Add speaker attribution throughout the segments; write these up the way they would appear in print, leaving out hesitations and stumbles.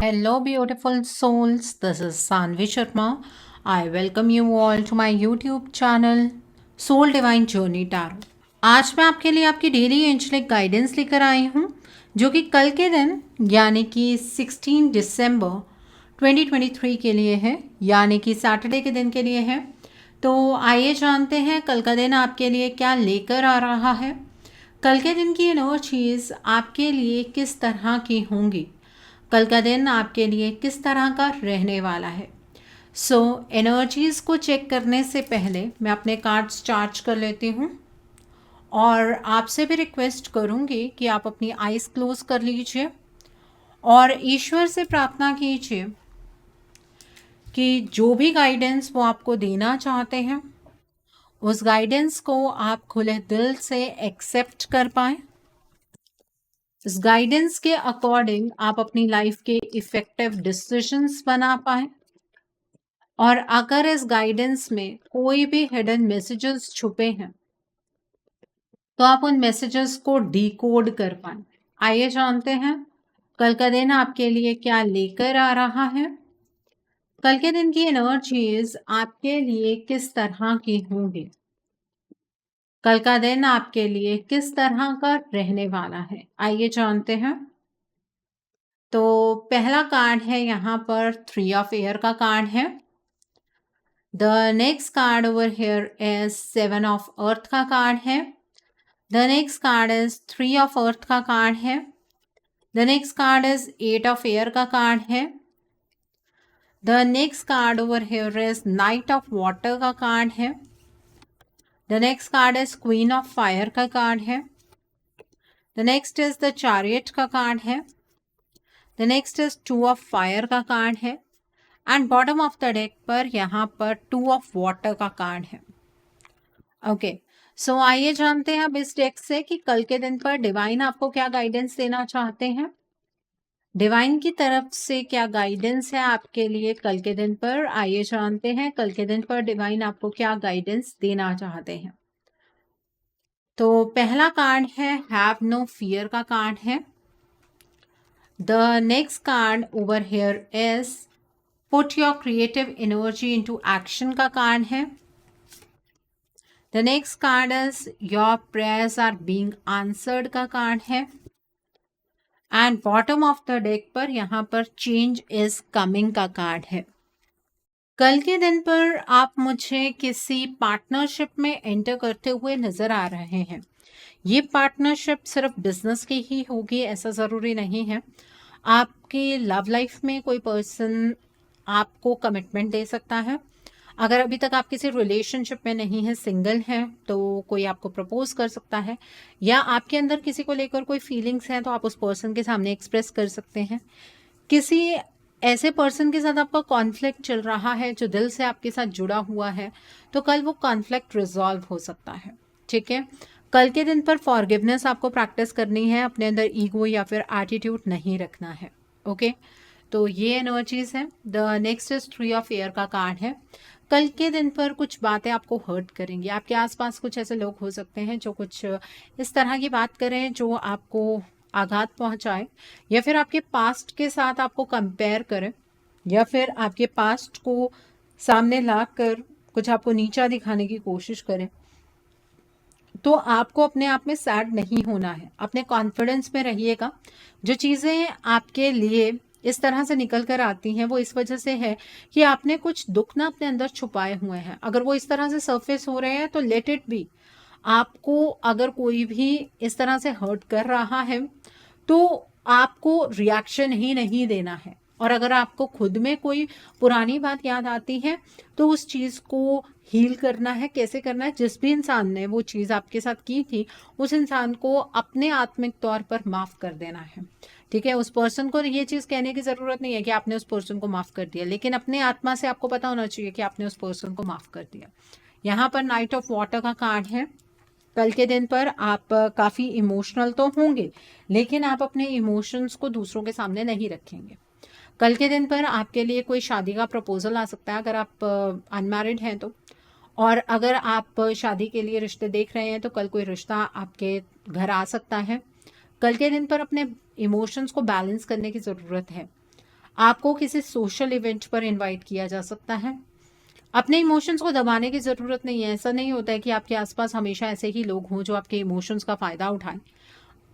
Speaker 1: Hello, beautiful souls. This is Sanvi Sharma. I welcome you all to my YouTube channel Soul Divine Journey Tarot. आज मैं आपके लिए आपकी daily angelic guidance लेकर आई हूँ जो कि कल के दिन यानी कि 16 दिसंबर 2023 के लिए है, यानी कि सैटरडे के दिन के लिए है। तो आइए जानते हैं कल का दिन आपके लिए क्या लेकर आ रहा है। कल के दिन की एनर्जीज आपके लिए किस तरह की होंगी, कल का दिन आपके लिए किस तरह का रहने वाला है। एनर्जीज़ को चेक करने से पहले मैं अपने कार्ड्स चार्ज कर लेती हूँ और आपसे भी रिक्वेस्ट करूँगी कि आप अपनी आइज़ क्लोज कर लीजिए और ईश्वर से प्रार्थना कीजिए कि जो भी गाइडेंस वो आपको देना चाहते हैं उस गाइडेंस को आप खुले दिल से एक्सेप्ट कर पाएँ। इस गाइडेंस के अकॉर्डिंग आप अपनी लाइफ के इफ़ेक्टिव डिसीजंस बना पाएँ और अगर इस गाइडेंस में कोई भी हिडन मैसेजेस छुपे हैं तो आप उन मैसेजेस को डिकोड कर पाएँ। आइए जानते हैं कल का दिन आपके लिए क्या लेकर आ रहा है। कल के दिन की एनर्जीज आपके लिए किस तरह की होंगी, कल का दिन आपके लिए किस तरह का रहने वाला है, आइए जानते हैं। तो पहला कार्ड है यहाँ पर 3 ऑफ एयर का कार्ड है। The next card over here is 7 of earth का कार्ड है। The next card is 3 of earth का कार्ड है। The next card is 8 of air का कार्ड है। The next card over here is night of water का card है। The next card is queen of fire का card है। The next is the chariot का card है। The next is 2 of fire का card है and bottom of the deck पर यहाँ पर 2 ऑफ वाटर का कार्ड है। ओके, सो आइए जानते हैं अब इस डेक से कि कल के दिन पर डिवाइन आपको क्या गाइडेंस देना चाहते हैं। डिवाइन की तरफ से क्या गाइडेंस है आपके लिए कल के दिन पर, आइए जानते हैं कल के दिन पर डिवाइन आपको क्या गाइडेंस देना चाहते हैं। तो पहला कार्ड है हैव नो फियर का कार्ड है। The next card over here is put your creative energy into action का कार्ड है। The next card is your prayers are being answered का कार्ड है and bottom of the deck पर यहाँ पर change is coming का card है। कल के दिन पर आप मुझे किसी पार्टनरशिप में एंटर करते हुए नजर आ रहे हैं। ये पार्टनरशिप सिर्फ बिजनेस की ही होगी ऐसा ज़रूरी नहीं है। आपकी लव लाइफ में कोई पर्सन आपको कमिटमेंट दे सकता है। अगर अभी तक आप किसी रिलेशनशिप में नहीं है, सिंगल हैं, तो कोई आपको प्रपोज कर सकता है या आपके अंदर किसी को लेकर कोई फीलिंग्स हैं तो आप उस पर्सन के सामने एक्सप्रेस कर सकते हैं। किसी ऐसे पर्सन के साथ आपका कॉन्फ्लिक्ट चल रहा है जो दिल से आपके साथ जुड़ा हुआ है, तो कल वो कॉन्फ्लिक्ट रिजॉल्व हो सकता है। ठीक है, कल के दिन पर फॉरगिवनेस आपको प्रैक्टिस करनी है, अपने अंदर ईगो या फिर एटीट्यूड नहीं रखना है। ओके, तो ये एनर्जीज है। The next is 3 of air का कार्ड है। कल के दिन पर कुछ बातें आपको हर्ट करेंगी। आपके आसपास कुछ ऐसे लोग हो सकते हैं जो कुछ इस तरह की बात करें जो आपको आघात पहुंचाए या फिर आपके पास्ट के साथ आपको कंपेयर करें या फिर आपके पास्ट को सामने ला कर कुछ आपको नीचा दिखाने की कोशिश करें। तो आपको अपने आप में सैड नहीं होना है, अपने कॉन्फिडेंस में रहिएगा। जो चीज़ें आपके लिए इस तरह से निकल कर आती हैं वो इस वजह से है कि आपने कुछ दुख ना अपने अंदर छुपाए हुए हैं। अगर वो इस तरह से सरफेस हो रहे हैं तो लेट इट बी। आपको अगर कोई भी इस तरह से हर्ट कर रहा है तो आपको रिएक्शन ही नहीं देना है। और अगर आपको खुद में कोई पुरानी बात याद आती है तो उस चीज़ को हील करना है। कैसे करना है? जिस भी इंसान ने वो चीज़ आपके साथ की थी उस इंसान को अपने आत्मिक तौर पर माफ़ कर देना है। ठीक है, उस पर्सन को ये चीज़ कहने की ज़रूरत नहीं है कि आपने उस पर्सन को माफ़ कर दिया, लेकिन अपने आत्मा से आपको पता होना चाहिए कि आपने उस पर्सन को माफ़ कर दिया। यहाँ पर नाइट ऑफ वाटर का कार्ड है। कल के दिन पर आप काफ़ी इमोशनल तो होंगे लेकिन आप अपने इमोशंस को दूसरों के सामने नहीं रखेंगे। कल के दिन पर आपके लिए कोई शादी का प्रपोजल आ सकता है अगर आप अनमैरिड हैं तो। और अगर आप शादी के लिए रिश्ते देख रहे हैं तो कल कोई रिश्ता आपके घर आ सकता है। कल के दिन पर अपने इमोशंस को बैलेंस करने की ज़रूरत है। आपको किसी सोशल इवेंट पर इनवाइट किया जा सकता है। अपने इमोशंस को दबाने की ज़रूरत नहीं है। ऐसा नहीं होता है कि आपके आसपास हमेशा ऐसे ही लोग हों जो आपके इमोशंस का फ़ायदा उठाएं।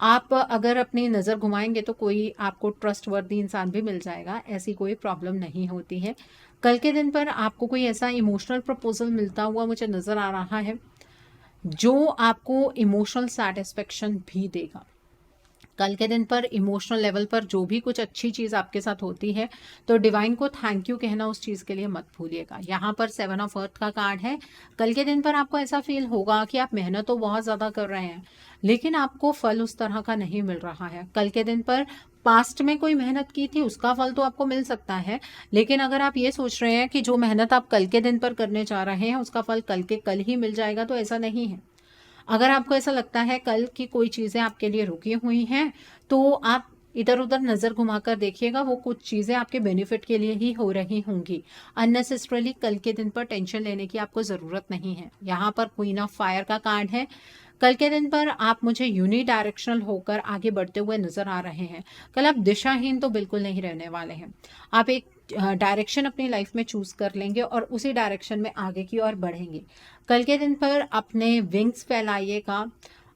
Speaker 1: आप अगर अपनी नज़र घुमाएंगे तो कोई आपको ट्रस्टवर्दी इंसान भी मिल जाएगा, ऐसी कोई प्रॉब्लम नहीं होती है। कल के दिन पर आपको कोई ऐसा इमोशनल प्रपोजल मिलता हुआ मुझे नज़र आ रहा है जो आपको इमोशनल सेटिस्फेक्शन भी देगा। कल के दिन पर इमोशनल लेवल पर जो भी कुछ अच्छी चीज़ आपके साथ होती है तो डिवाइन को थैंक यू कहना उस चीज़ के लिए मत भूलिएगा। यहाँ पर 7 ऑफ अर्थ का कार्ड है। कल के दिन पर आपको ऐसा फील होगा कि आप मेहनत तो बहुत ज़्यादा कर रहे हैं लेकिन आपको फल उस तरह का नहीं मिल रहा है। कल के दिन पर पास्ट में कोई मेहनत की थी उसका फल तो आपको मिल सकता है, लेकिन अगर आप ये सोच रहे हैं कि जो मेहनत आप कल के दिन पर करने जा रहे हैं उसका फल कल के कल ही मिल जाएगा, तो ऐसा नहीं है। अगर आपको ऐसा लगता है कल की कोई चीज़ें आपके लिए रुकी हुई हैं तो आप इधर उधर नज़र घुमाकर देखिएगा, वो कुछ चीज़ें आपके बेनिफिट के लिए ही हो रही होंगी। अननेसेसरली कल के दिन पर टेंशन लेने की आपको ज़रूरत नहीं है। यहाँ पर क्वीन ऑफ फायर का कार्ड है। कल के दिन पर आप मुझे यूनिडायरेक्शनल होकर आगे बढ़ते हुए नजर आ रहे हैं। कल आप दिशाहीन तो बिल्कुल नहीं रहने वाले हैं। आप एक डायरेक्शन अपनी लाइफ में चूज कर लेंगे और उसी डायरेक्शन में आगे की ओर बढ़ेंगे। कल के दिन पर अपने विंग्स फैलाइएगा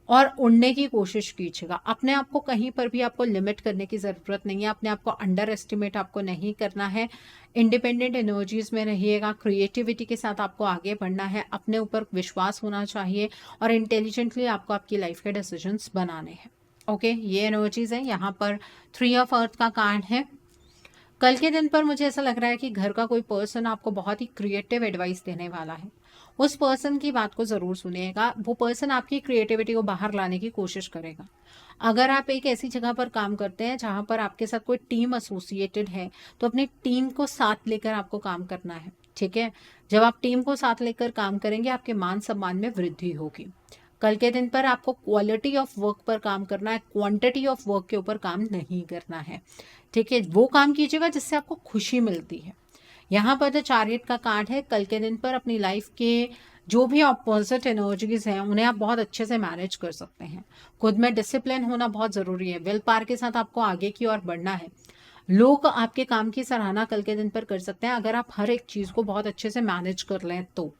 Speaker 1: और उड़ने की कोशिश कीजिएगा। अपने आप को कहीं पर भी आपको लिमिट करने की ज़रूरत नहीं है। अपने आप को अंडर एस्टिमेट आपको नहीं करना है। इंडिपेंडेंट एनर्जीज में रहिएगा। क्रिएटिविटी के साथ आपको आगे बढ़ना है। अपने ऊपर विश्वास होना चाहिए और इंटेलिजेंटली आपको आपकी लाइफ के डिसीजंस बनाने हैं। ओके, ये एनर्जीज है। यहाँ पर 3 ऑफ अर्थ का कार्ड है। कल के दिन पर मुझे ऐसा लग रहा है कि घर का कोई पर्सन आपको बहुत ही क्रिएटिव एडवाइस देने वाला है। उस पर्सन की बात को ज़रूर सुनिएगा। वो पर्सन आपकी क्रिएटिविटी को बाहर लाने की कोशिश करेगा। अगर आप एक ऐसी जगह पर काम करते हैं जहां पर आपके साथ कोई टीम एसोसिएटेड है तो अपनी टीम को साथ लेकर आपको काम करना है। ठीक है, जब आप टीम को साथ लेकर काम करेंगे आपके मान सम्मान में वृद्धि होगी। कल के दिन पर आपको क्वालिटी ऑफ वर्क पर काम करना है, क्वांटिटी ऑफ वर्क के ऊपर काम नहीं करना है। ठीक है, वो काम कीजिएगा जिससे आपको खुशी मिलती है। यहाँ पर द चैरियट का कार्ड है। कल के दिन पर अपनी लाइफ के जो भी अपोजिट एनर्जीज हैं उन्हें आप बहुत अच्छे से मैनेज कर सकते हैं। खुद में डिसिप्लिन होना बहुत ज़रूरी है। विल पावर के साथ आपको आगे की ओर बढ़ना है। लोग आपके काम की सराहना कल के दिन पर कर सकते हैं अगर आप हर एक चीज़ को बहुत अच्छे से मैनेज कर लें तो।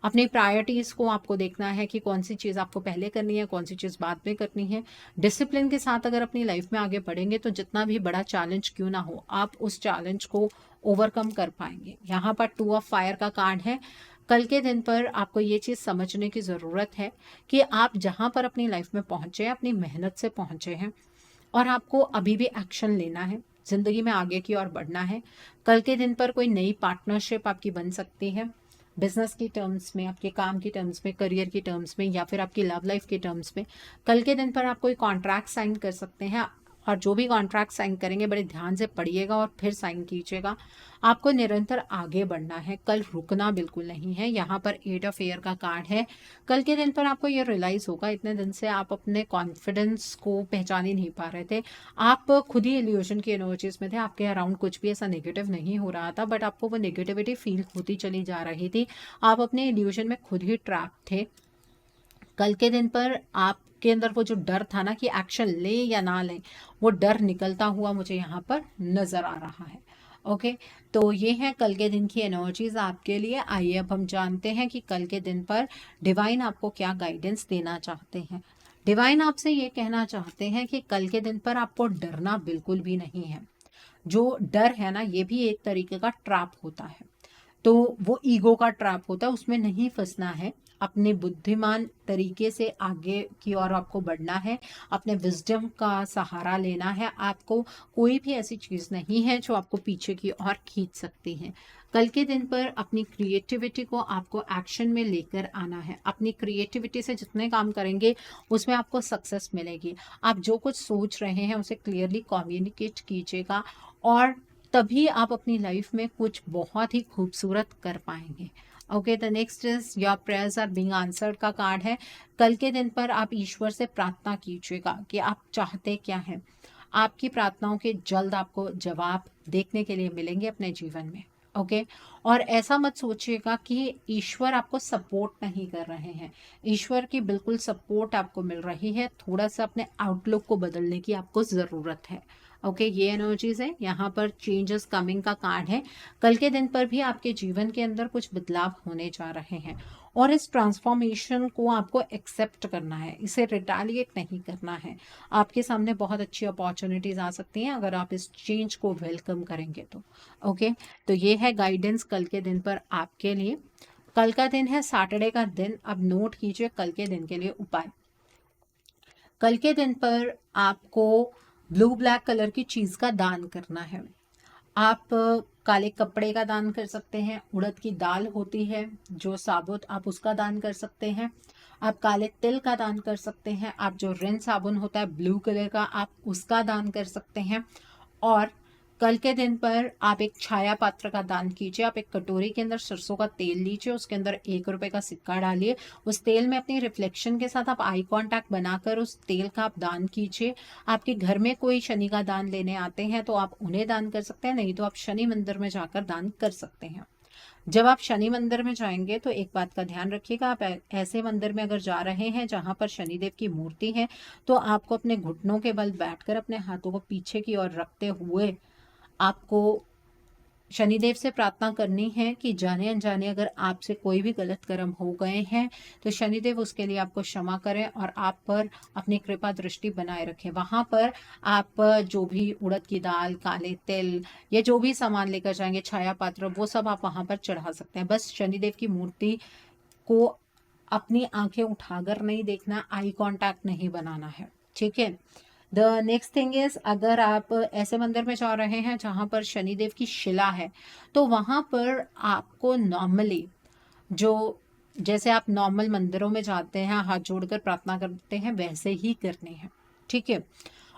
Speaker 1: अपनी प्रायोरिटीज़ को आपको देखना है कि कौन सी चीज़ आपको पहले करनी है, कौन सी चीज़ बाद में करनी है। डिसिप्लिन के साथ अगर अपनी लाइफ में आगे बढ़ेंगे तो जितना भी बड़ा चैलेंज क्यों ना हो आप उस चैलेंज को ओवरकम कर पाएंगे। यहाँ पर 2 ऑफ फायर का कार्ड है। कल के दिन पर आपको ये चीज़ समझने की ज़रूरत है कि आप जहाँ पर अपनी लाइफ में पहुँचे हैं अपनी मेहनत से पहुँचे हैं और आपको अभी भी एक्शन लेना है। ज़िंदगी में आगे की ओर बढ़ना है। कल के दिन पर कोई नई पार्टनरशिप आपकी बन सकती है, बिजनेस की टर्म्स में, आपके काम की टर्म्स में, करियर की टर्म्स में या फिर आपकी लव लाइफ के टर्म्स में। कल के दिन पर आप कोई कॉन्ट्रैक्ट साइन कर सकते हैं और जो भी कॉन्ट्रैक्ट साइन करेंगे बड़े ध्यान से पढ़िएगा और फिर साइन कीजिएगा। आपको निरंतर आगे बढ़ना है, कल रुकना बिल्कुल नहीं है। यहाँ पर 8 ऑफ एयर का कार्ड है। कल के दिन पर आपको ये रियलाइज होगा इतने दिन से आप अपने कॉन्फिडेंस को पहचान ही नहीं पा रहे थे। आप खुद ही इल्यूजन की एनर्जीज में थे। आपके अराउंड कुछ भी ऐसा नेगेटिव नहीं हो रहा था बट आपको वो नेगेटिविटी फील होती चली जा रही थी। आप अपने इल्यूजन में खुद ही ट्रैप थे। कल के दिन पर आपके अंदर वो जो डर था ना कि एक्शन ले या ना ले, वो डर निकलता हुआ मुझे यहाँ पर नजर आ रहा है। ओके, तो ये है कल के दिन की एनर्जीज आपके लिए। आइए अब हम जानते हैं कि कल के दिन पर डिवाइन आपको क्या गाइडेंस देना चाहते हैं। डिवाइन आपसे ये कहना चाहते हैं कि कल के दिन पर आपको डरना बिल्कुल भी नहीं है। जो डर है ना ये भी एक तरीके का ट्रैप होता है, तो वो ईगो का ट्रैप होता है, उसमें नहीं फंसना है। अपने बुद्धिमान तरीके से आगे की ओर आपको बढ़ना है। अपने विजडम का सहारा लेना है। आपको कोई भी ऐसी चीज़ नहीं है जो आपको पीछे की ओर खींच सकती है। कल के दिन पर अपनी क्रिएटिविटी को आपको एक्शन में लेकर आना है। अपनी क्रिएटिविटी से जितने काम करेंगे उसमें आपको सक्सेस मिलेगी। आप जो कुछ सोच रहे हैं उसे क्लियरली कम्युनिकेट कीजिएगा और तभी आप अपनी लाइफ में कुछ बहुत ही खूबसूरत कर पाएंगे। Okay, the next is your prayers are being answered का कार्ड है। कल के दिन पर आप ईश्वर से प्रार्थना कीजिएगा कि आप चाहते क्या हैं। आपकी प्रार्थनाओं के जल्द आपको जवाब देखने के लिए मिलेंगे अपने जीवन में। ओके, और ऐसा मत सोचिएगा कि ईश्वर आपको सपोर्ट नहीं कर रहे हैं। ईश्वर की बिल्कुल सपोर्ट आपको मिल रही है। थोड़ा सा अपने आउटलुक को बदलने की आपको ज़रूरत है। ओके, ये एनर्जीज है, यहाँ पर चेंजेस कमिंग का कार्ड है। कल के दिन पर भी आपके जीवन के अंदर कुछ बदलाव होने जा रहे हैं और इस ट्रांसफॉर्मेशन को आपको एक्सेप्ट करना है, इसे रिटालिएट नहीं करना है। आपके सामने बहुत अच्छी अपॉर्चुनिटीज आ सकती हैं अगर आप इस चेंज को वेलकम करेंगे तो। ओके, तो ये है गाइडेंस कल के दिन पर आपके लिए। कल का दिन है सैटरडे का दिन। अब नोट कीजिए कल के दिन के लिए उपाय। कल के दिन पर आपको ब्लू ब्लैक कलर की चीज का दान करना है। आप काले कपड़े का दान कर सकते हैं, उड़द की दाल होती है जो साबुत, आप उसका दान कर सकते हैं। आप काले तिल का दान कर सकते हैं। आप जो रिन साबुन होता है ब्लू कलर का, आप उसका दान कर सकते हैं। और कल के दिन पर आप एक छाया पात्र का दान कीजिए। आप एक कटोरी के अंदर सरसों का तेल लीजिए, उसके अंदर 1 रुपए का सिक्का डालिए। उस तेल में अपनी रिफ्लेक्शन के साथ आप आई कांटेक्ट बनाकर उस तेल का आप दान कीजिए। आपके घर में कोई शनि का दान लेने आते हैं तो आप उन्हें दान कर सकते हैं, नहीं तो आप शनि मंदिर में जाकर दान कर सकते हैं। जब आप शनि मंदिर में जाएंगे तो एक बात का ध्यान रखिएगा, आप ऐसे मंदिर में अगर जा रहे हैं जहां पर शनिदेव की मूर्ति है तो आपको अपने घुटनों के बल बैठकर अपने हाथों को पीछे की ओर रखते हुए आपको शनिदेव से प्रार्थना करनी है कि जाने अनजाने अगर आपसे कोई भी गलत कर्म हो गए हैं तो शनिदेव उसके लिए आपको क्षमा करें और आप पर अपनी कृपा दृष्टि बनाए रखें। वहां पर आप जो भी उड़द की दाल, काले तिल या जो भी सामान लेकर जाएंगे, छाया पात्र, वो सब आप वहां पर चढ़ा सकते हैं। बस शनिदेव की मूर्ति को अपनी आंखें उठाकर नहीं देखना, आई कांटेक्ट नहीं बनाना है, ठीक है। द नेक्स्ट थिंग इज, अगर आप ऐसे मंदिर में जा रहे हैं जहां पर शनिदेव की शिला है तो वहां पर आपको नॉर्मली जो, जैसे आप नॉर्मल मंदिरों में जाते हैं हाथ जोड़कर प्रार्थना करते हैं वैसे ही करनी है, ठीक है।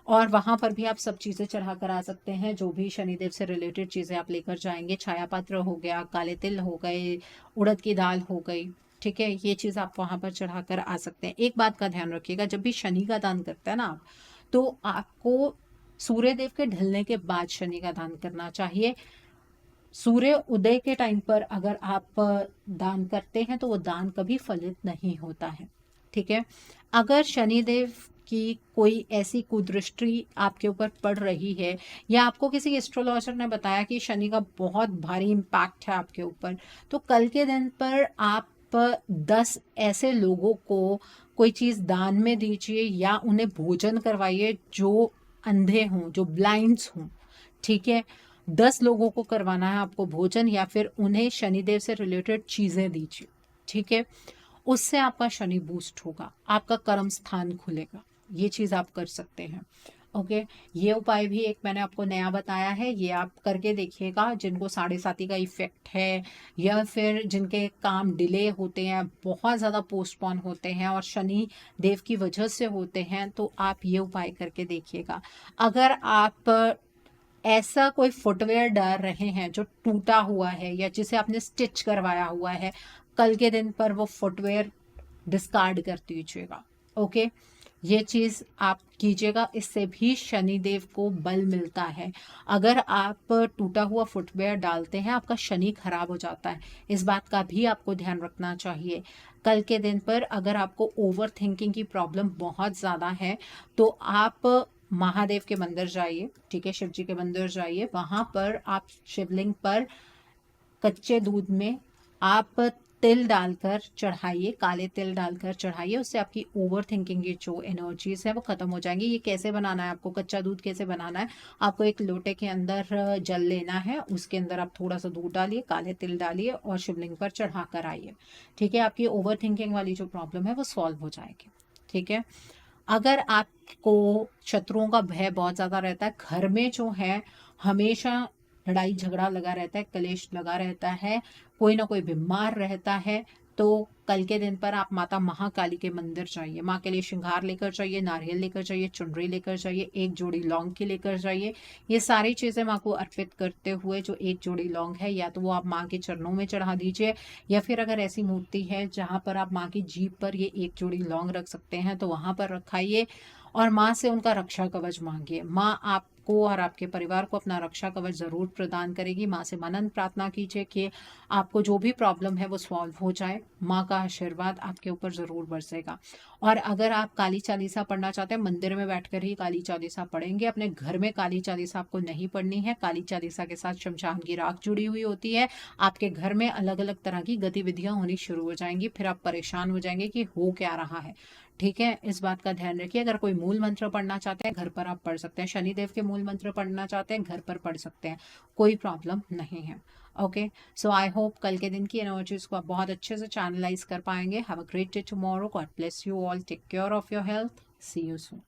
Speaker 1: और वहां पर भी आप सब चीजें चढ़ा कर आ सकते हैं, जो भी शनिदेव से रिलेटेड चीजें आप लेकर जाएंगे। छाया पात्र हो गया, काले तिल हो गए, उड़द की दाल हो गई, ठीक है, ये चीज आप वहां पर चढ़ाकर आ सकते हैं। एक बात का ध्यान रखिएगा, जब भी शनि का दान करते हैं ना आप, तो आपको सूर्य देव के ढलने के बाद शनि का दान करना चाहिए। सूर्य उदय के टाइम पर अगर आप दान करते हैं तो वो दान कभी फलित नहीं होता है, ठीक है। अगर शनिदेव की कोई ऐसी कुदृष्टि आपके ऊपर पड़ रही है या आपको किसी एस्ट्रोलॉजर ने बताया कि शनि का बहुत भारी इम्पैक्ट है आपके ऊपर, तो कल के दिन पर आप 10 ऐसे लोगों को कोई चीज दान में दीजिए या उन्हें भोजन करवाइए जो अंधे हों, जो ब्लाइंड्स हों, ठीक है। 10 लोगों को करवाना है आपको भोजन, या फिर उन्हें शनिदेव से रिलेटेड चीजें दीजिए, ठीक है। उससे आपका शनि बूस्ट होगा, आपका कर्म स्थान खुलेगा, ये चीज आप कर सकते हैं। ओके, ये उपाय भी एक मैंने आपको नया बताया है, ये आप करके देखिएगा। जिनको साढ़े साती का इफेक्ट है या फिर जिनके काम डिले होते हैं, बहुत ज़्यादा पोस्टपोन होते हैं और शनि देव की वजह से होते हैं, तो आप ये उपाय करके देखिएगा। अगर आप ऐसा कोई फुटवेयर डाल रहे हैं जो टूटा हुआ है या जिसे आपने स्टिच करवाया हुआ है, कल के दिन पर वो फुटवेयर डिस्कार्ड कर दीजिएगा। ओके, ये चीज आप कीजिएगा, इससे भी शनिदेव को बल मिलता है। अगर आप टूटा हुआ फुटवेयर डालते हैं आपका शनि खराब हो जाता है, इस बात का भी आपको ध्यान रखना चाहिए। कल के दिन पर अगर आपको ओवर थिंकिंग की प्रॉब्लम बहुत ज़्यादा है तो आप महादेव के मंदिर जाइए, ठीक है, शिव जी के मंदिर जाइए। वहां पर आप शिवलिंग पर कच्चे दूध में आप तिल डालकर चढ़ाइए, काले तिल डालकर चढ़ाइए, उससे आपकी ओवर थिंकिंग की जो एनर्जीज है वो खत्म हो जाएंगी। ये कैसे बनाना है आपको, कच्चा दूध कैसे बनाना है, आपको एक लोटे के अंदर जल लेना है, उसके अंदर आप थोड़ा सा दूध डालिए, काले तिल डालिए और शिवलिंग पर चढ़ा कर आइए, ठीक है। आपकी ओवर थिंकिंग वाली जो प्रॉब्लम है वो सॉल्व हो जाएगी, ठीक है। अगर आपको शत्रुओं का भय बहुत ज्यादा रहता है, घर में जो है हमेशा लड़ाई झगड़ा लगा रहता है, कलेश लगा रहता है, कोई ना कोई बीमार रहता है, तो कल के दिन पर आप माता महाकाली के मंदिर जाइए। माँ के लिए श्रृंगार लेकर जाइए, नारियल लेकर जाइए, चुनरी लेकर जाइए, एक जोड़ी लौंग की लेकर जाइए। ये सारी चीजें माँ को अर्पित करते हुए जो एक जोड़ी लौंग है या तो वो आप माँ के चरणों में चढ़ा दीजिए, या फिर अगर ऐसी मूर्ति है जहाँ पर आप माँ की जीभ पर ये एक जोड़ी लौंग रख सकते हैं तो वहां पर रखाइए और माँ से उनका रक्षा कवच मांगिए। माँ आपको आपको और आपके परिवार को अपना रक्षा कवच ज़रूर प्रदान करेगी। माँ से मनन प्रार्थना कीजिए कि आपको जो भी प्रॉब्लम है वो सॉल्व हो जाए। माँ का आशीर्वाद आपके ऊपर ज़रूर बरसेगा। और अगर आप काली चालीसा पढ़ना चाहते हैं, मंदिर में बैठकर ही काली चालीसा पढ़ेंगे। अपने घर में काली चालीसा आपको नहीं पढ़नी है। काली चालीसा के साथ शमशान की राख जुड़ी हुई होती है। आपके घर में अलग अलग तरह की गतिविधियां होनी शुरू हो जाएंगी, फिर आप परेशान हो जाएंगे कि हो क्या रहा है। ठीक है, इस बात का ध्यान रखिए। अगर कोई मूल मंत्र पढ़ना चाहते हैं, घर पर आप पढ़ सकते हैं। शनिदेव के मूल मंत्र पढ़ना चाहते हैं, घर पर पढ़ सकते हैं, कोई प्रॉब्लम नहीं है। ओके, सो आई होप कल के दिन की एनर्जीज को आप बहुत अच्छे से चैनलाइज कर पाएंगे। Have a great day tomorrow. God bless you all. Take care of your health. See you soon.